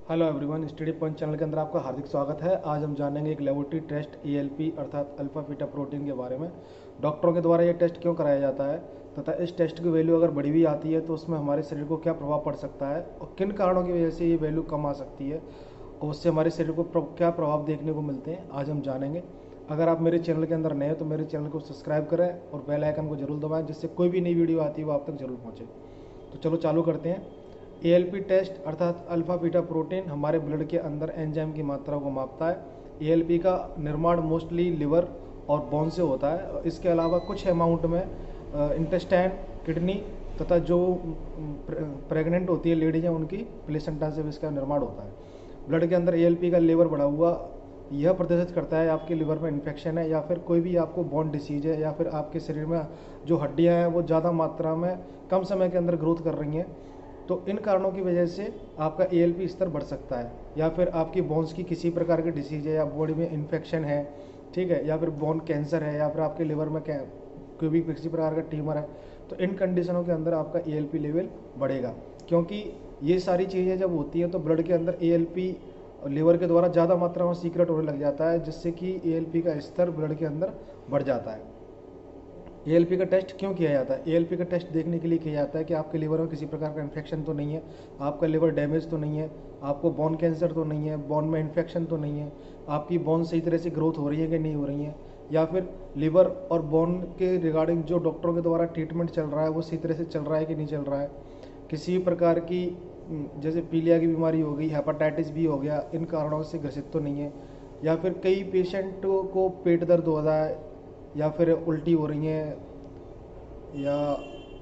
Hello everyone, study point channel के अंदर आपका हार्दिक स्वागत है। आज हम जानेंगे एक लेबोरेटरी टेस्ट एएलपी अर्थात अल्फा बीटा प्रोटीन के बारे में। डॉक्टरों के द्वारा ये टेस्ट क्यों कराया जाता है तथा इस टेस्ट की वैल्यू अगर बढ़ी हुई आती है तो उसमें हमारे शरीर को क्या प्रभाव पड़ सकता है और किन कारणों की वजह से ये वैल्यू कम आ सकती है और उससे हमारे शरीर को क्या प्रभाव देखने को मिलते हैं, आज हम जानेंगे। अगर आप मेरे चैनल के अंदर नए हैं तो मेरे चैनल को सब्सक्राइब करें और बेल आइकन को जरूर दबाएं, जिससे कोई भी नई वीडियो आती है वो आप तक जरूर पहुँचे। तो चलो चालू करते हैं। एएलपी टेस्ट अर्थात अल्फा बीटा प्रोटीन हमारे ब्लड के अंदर एंजाइम की मात्रा को मापता है। एएलपी का निर्माण मोस्टली लिवर और बोन से होता है। इसके अलावा कुछ अमाउंट में इंटेस्टाइन, किडनी तथा जो प्रेग्नेंट होती है लेडीज हैं उनकी प्लेसेंटा से भी इसका निर्माण होता है। ब्लड के अंदर एएलपी का लेवल बढ़ा हुआ यह प्रदर्शित करता है आपके लिवर में इन्फेक्शन है या फिर कोई भी आपको बोन डिसीज है या फिर आपके शरीर में जो हड्डियां हैं वो ज़्यादा मात्रा में कम समय के अंदर ग्रोथ कर रही हैं। तो इन कारणों की वजह से आपका एएलपी स्तर बढ़ सकता है या फिर आपकी बोन्स की किसी प्रकार की डिसीज है या बॉडी में इन्फेक्शन है, ठीक है, या फिर बोन कैंसर है या फिर आपके लिवर में कोई भी किसी प्रकार का ट्यूमर है। तो इन कंडीशनों के अंदर आपका एएलपी लेवल बढ़ेगा, क्योंकि ये सारी चीज़ें जब होती हैं तो ब्लड के अंदर एएलपी लिवर के द्वारा ज़्यादा मात्रा में सीक्रेट होने लग जाता है, जिससे कि एएलपी का स्तर ब्लड के अंदर बढ़ जाता है। एएलपी का टेस्ट क्यों किया जाता है? एएलपी का टेस्ट देखने के लिए किया जाता है कि आपके लिवर में किसी प्रकार का इन्फेक्शन तो नहीं है, आपका लिवर डैमेज तो नहीं है, आपको बोन कैंसर तो नहीं है, बोन में इन्फेक्शन तो नहीं है, आपकी बोन सही तरह से ग्रोथ हो रही है कि नहीं हो रही है, या फिर लिवर और बोन के रिगार्डिंग जो डॉक्टरों के द्वारा ट्रीटमेंट चल रहा है वो सही तरह से चल रहा है कि नहीं चल रहा है। किसी प्रकार की जैसे पीलिया की बीमारी हो गई, हेपाटाइटिस बी हो गया, इन कारणों से ग्रसित तो नहीं है। या फिर कई पेशेंट को पेट दर्द हो रहा है या फिर उल्टी हो रही है या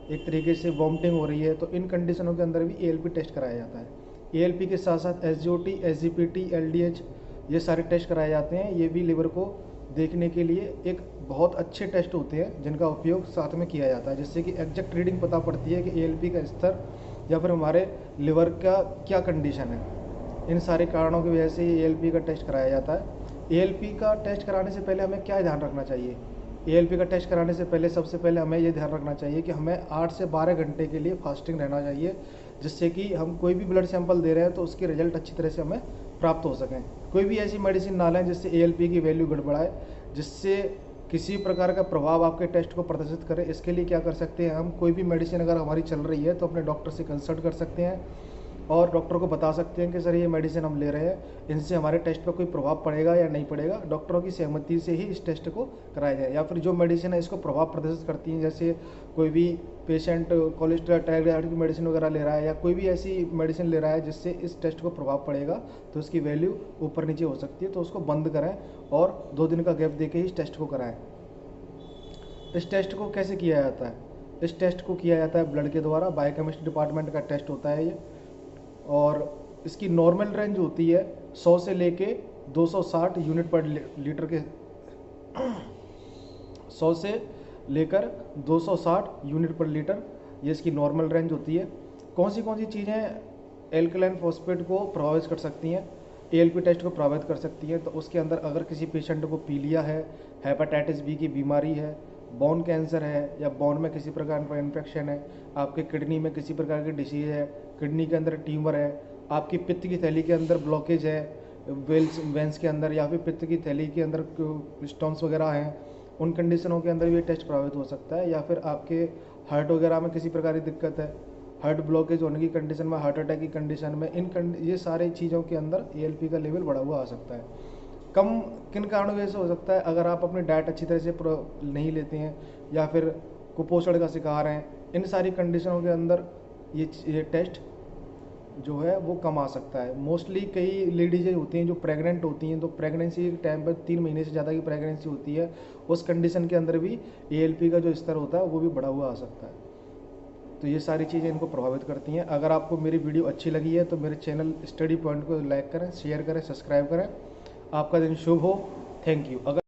एक तरीके से वॉमिटिंग हो रही है, तो इन कंडीशनों के अंदर भी एएलपी टेस्ट कराया जाता है। एएलपी के साथ साथ एसजीओटी, एसजीपीटी, एलडीएच ये सारे टेस्ट कराए जाते हैं। ये भी लिवर को देखने के लिए एक बहुत अच्छे टेस्ट होते हैं जिनका उपयोग साथ में किया जाता है, जिससे कि एग्जैक्ट रीडिंग पता पड़ती है कि एएलपी का स्तर या फिर हमारे लिवर का क्या कंडीशन है। इन सारे कारणों की वजह से एएलपी का टेस्ट कराया जाता है। एएलपी का टेस्ट कराने से पहले हमें क्या ध्यान रखना चाहिए? एएलपी का टेस्ट कराने से पहले सबसे पहले हमें ये ध्यान रखना चाहिए कि हमें 8 से 12 घंटे के लिए फास्टिंग रहना चाहिए, जिससे कि हम कोई भी ब्लड सैंपल दे रहे हैं तो उसके रिजल्ट अच्छी तरह से हमें प्राप्त हो सकें। कोई भी ऐसी मेडिसिन ना लें जिससे एएलपी की वैल्यू गड़बड़ाए, जिससे किसी प्रकार का प्रभाव आपके टेस्ट को प्रदर्शित करे। इसके लिए क्या कर सकते हैं हम? कोई भी मेडिसिन अगर हमारी चल रही है तो अपने डॉक्टर से कंसल्ट कर सकते हैं और डॉक्टर को बता सकते हैं कि सर ये मेडिसिन हम ले रहे हैं, इनसे हमारे टेस्ट पर कोई प्रभाव पड़ेगा या नहीं पड़ेगा। डॉक्टरों की सहमति से ही इस टेस्ट को कराया जाए। या फिर जो मेडिसिन है इसको प्रभाव प्रदर्शित करती हैं, जैसे कोई भी पेशेंट कोलेस्ट्रॉल, थायराइड की मेडिसिन वगैरह ले रहा है या कोई भी ऐसी मेडिसिन ले रहा है जिससे इस टेस्ट को प्रभाव पड़ेगा तो उसकी वैल्यू ऊपर नीचे हो सकती है, तो उसको बंद करें और 2 दिन का गैप देके ही इस टेस्ट को कराएं। इस टेस्ट को कैसे किया जाता है? इस टेस्ट को किया जाता है ब्लड के द्वारा। बायोकेमिस्ट्री डिपार्टमेंट का टेस्ट होता है ये, और इसकी नॉर्मल रेंज होती है 100 से लेके 260 यूनिट पर लीटर के 100 से लेकर 260 यूनिट पर लीटर, ये इसकी नॉर्मल रेंज होती है। कौन सी चीज़ें एल्कलाइन फॉस्फेट को प्रभावित कर सकती हैं, एएलपी टेस्ट को प्रभावित कर सकती हैं? तो उसके अंदर अगर किसी पेशेंट को पीलिया है, हेपेटाइटिस बी की बीमारी है, बोन कैंसर है या बोन में किसी प्रकार का इन्फेक्शन है, आपके किडनी में किसी प्रकार की डिसीज है, किडनी के अंदर ट्यूमर है, आपकी पित्त की थैली के अंदर ब्लॉकेज है, वेंस के अंदर, या फिर पित्त की थैली के अंदर स्टोन्स वगैरह हैं, उन कंडीशनों के अंदर भी टेस्ट प्रभावित हो सकता है। या फिर आपके हार्ट वगैरह में किसी प्रकार की दिक्कत है, हार्ट ब्लॉकेज होने की कंडीशन में, हार्ट अटैक की कंडीशन में, ये सारी चीज़ों के अंदर एएलपी का लेवल बढ़ा हुआ आ सकता है। कम किन कारणों की वजह से हो सकता है? अगर आप अपनी डाइट अच्छी तरह से नहीं लेते हैं या फिर कुपोषण का शिकार हैं, इन सारी कंडीशनों के अंदर ये टेस्ट जो है वो कम आ सकता है। मोस्टली कई लेडीज़ें होती हैं जो प्रेग्नेंट होती हैं, तो प्रेगनेंसी के टाइम पर 3 महीने से ज़्यादा की प्रेगनेंसी होती है, उस कंडीशन के अंदर भी एएलपी का जो स्तर होता है वो भी बढ़ा हुआ आ सकता है। तो ये सारी चीज़ें इनको प्रभावित करती हैं। अगर आपको मेरी वीडियो अच्छी लगी है तो मेरे चैनल स्टडी पॉइंट को लाइक करें, शेयर करें, सब्सक्राइब करें। आपका दिन शुभ हो। Thank you. अगर